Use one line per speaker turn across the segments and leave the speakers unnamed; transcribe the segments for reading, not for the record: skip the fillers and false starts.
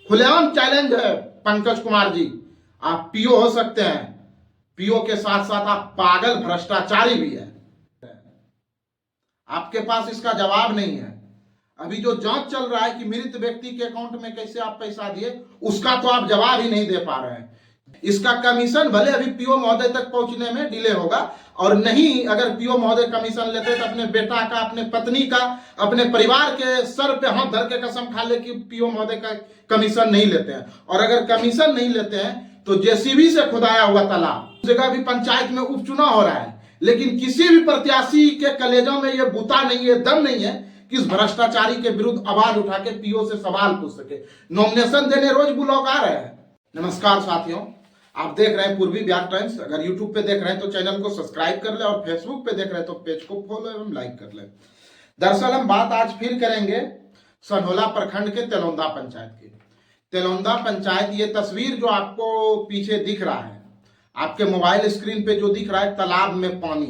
खुलेआम चैलेंज है पंकज कुमार जी, आप पीओ हो सकते हैं, पीओ के साथ साथ आप पागल भ्रष्टाचारी भी है। आपके पास इसका जवाब नहीं है। अभी जो जांच चल रहा है कि मृत व्यक्ति के अकाउंट में कैसे आप पैसा दिए, उसका तो आप जवाब ही नहीं दे पा रहे हैं। इसका कमीशन भले अभी पीओ महोदय तक पहुंचने में डिले होगा, और नहीं अगर पीओ महोदय कमीशन लेते तो अपने बेटा का, अपने पत्नी का, अपने परिवार के सर पे हाथ धर के कसम खा ले कि पीओ महोदय का कमीशन नहीं लेते हैं। और अगर कमीशन नहीं लेते हैं तो जेसीबी से खुदाया हुआ तालाब, उस जगह भी पंचायत में उपचुनाव हो रहा है, लेकिन किसी भी प्रत्याशी के कलेजों में यह बूता नहीं है, दम नहीं है कि इस भ्रष्टाचारी के विरुद्ध आवाज उठा के पीओ से सवाल पूछ सके। नॉमिनेशन देने रोज ब्लॉग आ रहे हैं। नमस्कार साथियों, आप देख रहे हैं पूर्वी बिहार टाइम्स। अगर यूट्यूब पे देख रहे हैं तो चैनल को सब्सक्राइब कर ले, और फेसबुक पे देख रहे हैं तो पेज को फॉलो एवं लाइक कर ले। दरअसल हम बात आज फिर करेंगे सनहोला प्रखंड के तेलौंदा पंचायत की। तेलौंदा पंचायत, ये तस्वीर जो आपको पीछे दिख रहा है, आपके मोबाइल स्क्रीन पे जो दिख रहा है, तालाब में पानी।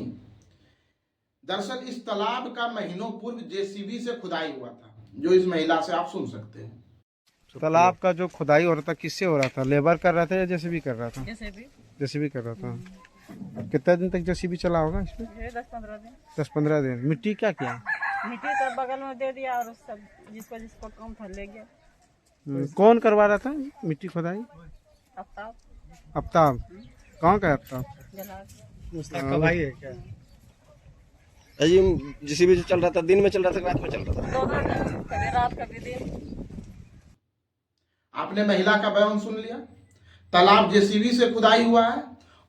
दरअसल इस तालाब का महीनों पूर्व जेसीबी से खुदाई हुआ था, जो इस महिला से आप सुन सकते हैं।
तालाब का जो खुदाई हो रहा था, किससे हो रहा था? लेबर कर रहा था या जेसीबी कर रहा था? जेसीबी कर रहा था। कितना दिन तक जेसीबी चला होगा इसमें?
10-15 दिन।
10-15 दिन। मिट्टी क्या किया?
मिट्टी सब बगल में दे दिया, और सब जिसको कम था ले गया।
कौन करवा रहा था मिट्टी खुदाई?
आफ्ताब।
आफ्ताब कहाँ का है आफ्ताब?
जलाल।
का भाई है क्या?
अजी जेसीबी जो चल रहा था, दिन में चल रहा था, रात में चल रहा था?
दोनों दिन, कभी रात कभी दिन।
आपने महिला का बयान सुन लिया। तालाब जेसीबी से खुदाई हुआ है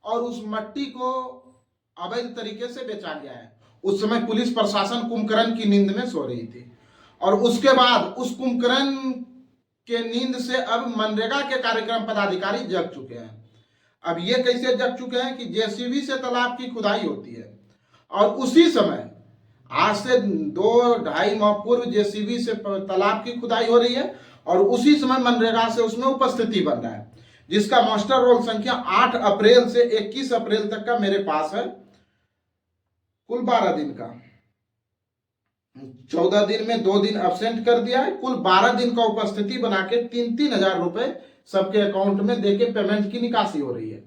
और उस मट्टी को अवैध तरीके से बेचा गया है। उस समय पुलिस प्रशासन कुंभकर्ण की नींद में सो रही थी, और उसके बाद उस कुंभकर्ण के नींद से अब मनरेगा के कार्यक्रम पदाधिकारी जग चुके हैं। अब ये कैसे जग चुके हैं कि जेसीबी से तालाब की खुदाई होती है, और उसी समय आज से 2-2.5 माह पूर्व जेसीबी से तालाब की खुदाई हो रही है, और उसी समय मनरेगा से उसमें उपस्थिति बन रहा है, जिसका मास्टर रोल संख्या 8 अप्रैल से 21 अप्रैल तक का मेरे पास है। कुल 12 दिन का, 14 दिन में 2 दिन एब्सेंट कर दिया है। कुल 12 दिन का उपस्थिति बना के 3-3 हजार रुपए सबके अकाउंट में देके पेमेंट की निकासी हो रही है।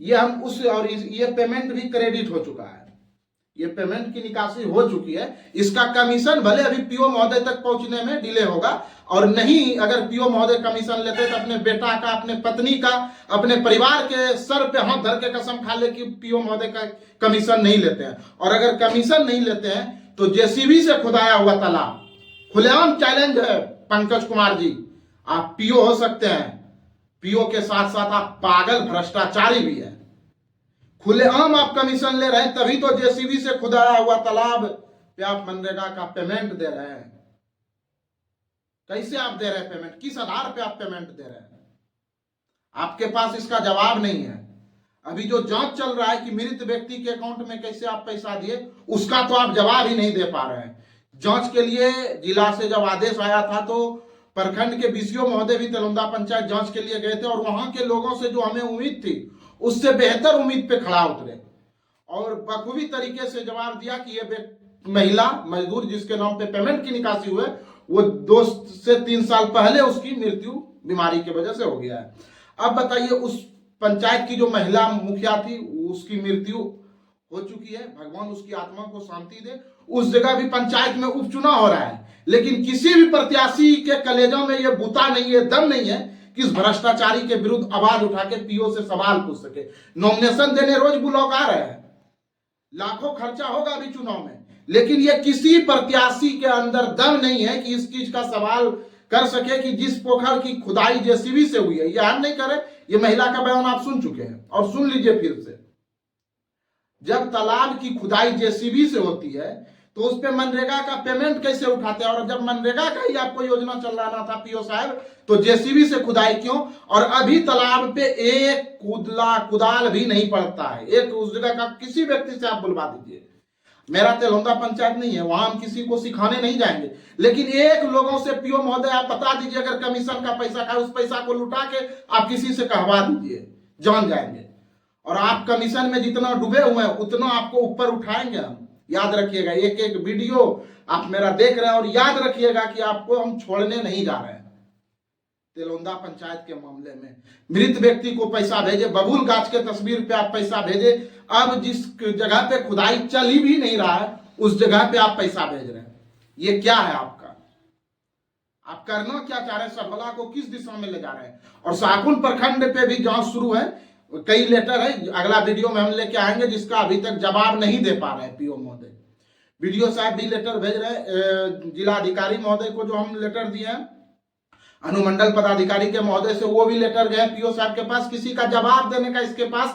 ये हम उस, और ये पेमेंट भी क्रेडिट हो चुका है, ये पेमेंट की निकासी हो चुकी है। इसका कमीशन भले अभी पीओ महोदय तक पहुंचने में डिले होगा, और नहीं अगर पीओ महोदय कमीशन लेते तो अपने बेटा का, अपने पत्नी का, अपने परिवार के सर पे हाथ धर के कसम खा ले कि पीओ महोदय का कमीशन नहीं लेते हैं। और अगर कमीशन नहीं लेते हैं तो जेसीबी से खुदाया हुआ तालाब, खुलेआम चैलेंज है पंकज कुमार जी, आप पीओ हो सकते हैं, पीओ के साथ साथ आप पागल भ्रष्टाचारी भी है। खुलेआम आप कमीशन ले रहे हैं, तभी तो जेसीबी से खुदाया हुआ तालाब पे आप मनरेगा का पेमेंट दे रहे हैं। कैसे आप दे रहे हैं पेमेंट? किस आधार पे आप पेमेंट दे रहे हैं? आपके पास इसका जवाब नहीं है। अभी जो जांच चल रहा है कि मृत व्यक्ति के अकाउंट में कैसे आप पैसा दिए, उसका तो आप जवाब ही नहीं दे पा रहे हैं। जांच के लिए जिला से जब आदेश आया था तो प्रखंड के बीसीओ महोदय भी तेलौंदा पंचायत जांच के लिए गए थे, और वहां के लोगों से जो हमें उम्मीद थी उससे बेहतर उम्मीद पे खड़ा उतरे, और बखूबी तरीके से जवाब दिया कि ये महिला मजदूर जिसके नाम पे पेमेंट की निकासी हुई, वो 2 से 3 साल पहले उसकी मृत्यु बीमारी की वजह से हो गया है। अब बताइए, उस पंचायत की जो महिला मुखिया थी उसकी मृत्यु हो चुकी है, भगवान उसकी आत्मा को शांति दे। उस जगह भी पंचायत में उपचुनाव हो रहा है, लेकिन किसी भी प्रत्याशी के कलेजों में यह बूता नहीं है, दम नहीं है कि इस भ्रष्टाचारी के विरुद्ध आवाज उठा के पीओ से सवाल पूछ सके। नॉमिनेशन देने रोज ब्लॉग आ रहे हैं, लाखों खर्चा होगा अभी चुनाव में, लेकिन ये किसी प्रत्याशी के अंदर दम नहीं है कि इस चीज का सवाल कर सके कि जिस पोखर की खुदाई जेसीबी से हुई है, ये हम नहीं करे। ये महिला का बयान आप सुन चुके हैं, और सुन लीजिए फिर से। जब तालाब की खुदाई जेसीबी से होती है तो उस पे मनरेगा का पेमेंट कैसे उठाते हैं? और जब मनरेगा का ही आपको योजना चल रहा था पीओ साहब, तो जेसीबी से खुदाई क्यों? और अभी तालाब पे एक कुदाल भी नहीं पड़ता है। एक उस जगह का किसी व्यक्ति से आप बुलवा दीजिए, मेरा तेलौंदा पंचायत नहीं है, वहां हम किसी को सिखाने नहीं जाएंगे, लेकिन एक लोगों से पीओ महोदय आप बता दीजिए, अगर कमीशन का पैसा खाए उस पैसा को लुटा के आप किसी से कहवा दीजिए, जान जाएंगे। और आप कमीशन में जितना डूबे हुए हैं उतना आपको ऊपर उठाएंगे हम। याद रखिएगा, एक एक वीडियो आप मेरा देख रहे हैं, और याद रखिएगा कि आपको हम छोड़ने नहीं जा रहे हैं। तेलौंदा पंचायत के मामले में। मृत व्यक्ति को पैसा भेजे, बबूल गाछ के तस्वीर पे आप पैसा भेजे। अब जिस जगह पे खुदाई चल ही भी नहीं रहा है उस जगह पे आप पैसा भेज रहे हैं, ये क्या है आपका? आप करना क्या चाह रहे हैं? सभला को किस दिशा में ले जा रहे हैं? और साकुल प्रखंड पे भी जांच शुरू है, कई लेटर है, अगला वीडियो में हम लेके आएंगे जिसका अभी तक जवाब नहीं दे पा रहे हैं पीओ महोदय। वीडियो साहब भी लेटर भेज रहे हैं जिलाधिकारी महोदय को, जो हम लेटर दिए हैं अनुमंडल पदाधिकारी के महोदय से, वो भी लेटर गए पीओ साहब के पास। किसी का जवाब देने का इसके पास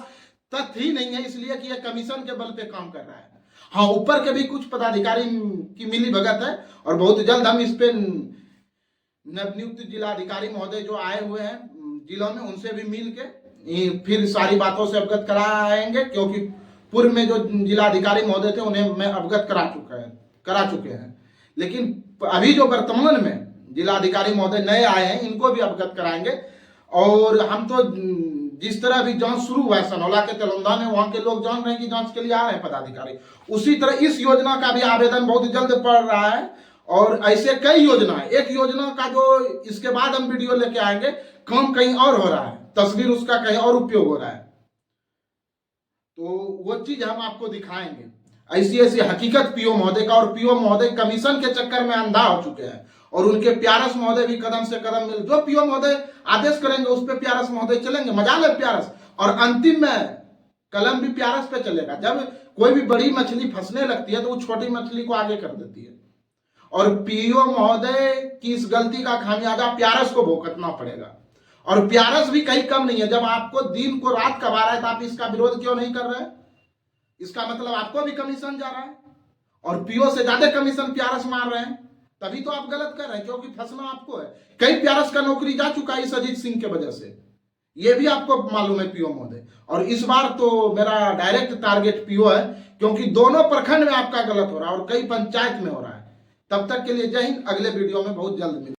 तथ्य ही नहीं है, इसलिए कि यह कमीशन के बल पे काम कर रहा है। हाँ, ऊपर के भी कुछ पदाधिकारी की मिली भगत है और बहुत जल्द हम इस पे नवनियुक्त जिलाधिकारी महोदय जो आए हुए हैं जिलों में, उनसे भी मिल के फिर सारी बातों से अवगत कराएंगे, क्योंकि पूर्व में जो जिलाधिकारी महोदय थे उन्हें मैं अवगत करा चुके हैं। लेकिन अभी जो वर्तमान में जिलाधिकारी महोदय नए आए हैं इनको भी अवगत कराएंगे। और हम तो जिस तरह भी जांच शुरू हुआ है सनौला के तेलौंदा में, वहां के लोग जान रहे हैं कि जांच के लिए आ रहे हैं पदाधिकारी, उसी तरह इस योजना का भी आवेदन बहुत जल्द पड़ रहा है। और ऐसे कई योजनाएं, एक योजना का जो इसके बाद हम वीडियो लेके आएंगे, काम कहीं और हो रहा है, तस्वीर उसका कहीं और उपयोग हो रहा है, तो वो चीज हम आपको दिखाएंगे। ऐसी ऐसी हकीकत पीओ महोदय का, और पीओ महोदय कमीशन के चक्कर में अंधा हो चुके हैं और उनके प्यारस महोदय भी कदम से कदम मिल, जो पीओ महोदय आदेश करेंगे उस पे प्यारस महोदय चलेंगे, मजा ले प्यारस। और अंतिम में कलम भी प्यारस पे चलेगा। जब कोई भी बड़ी मछली फंसने लगती है तो वो छोटी मछली को आगे कर देती है, और पीओ महोदय की इस गलती का खामियाजा प्यारस को भुगतना पड़ेगा। और प्यारस भी कहीं कम नहीं है, जब आपको दिन को रात कमा रहा है तो आप इसका विरोध क्यों नहीं कर रहे हैं? इसका मतलब आपको भी कमीशन जा रहा है और पीओ से ज्यादा कमीशन प्यारस मार रहे हैं, तभी तो आप गलत कर रहे हैं, क्योंकि फंसना आपको है। कई प्यारस का नौकरी जा चुका है इस अजीत सिंह के वजह से, ये भी आपको मालूम है पीओ महोदय। और इस बार तो मेरा डायरेक्ट टारगेट पीओ है, क्योंकि दोनों प्रखंड में आपका गलत हो रहा है और कई पंचायत में हो रहा है। तब तक के लिए जय हिंद, अगले वीडियो में बहुत जल्द मिलेंगे।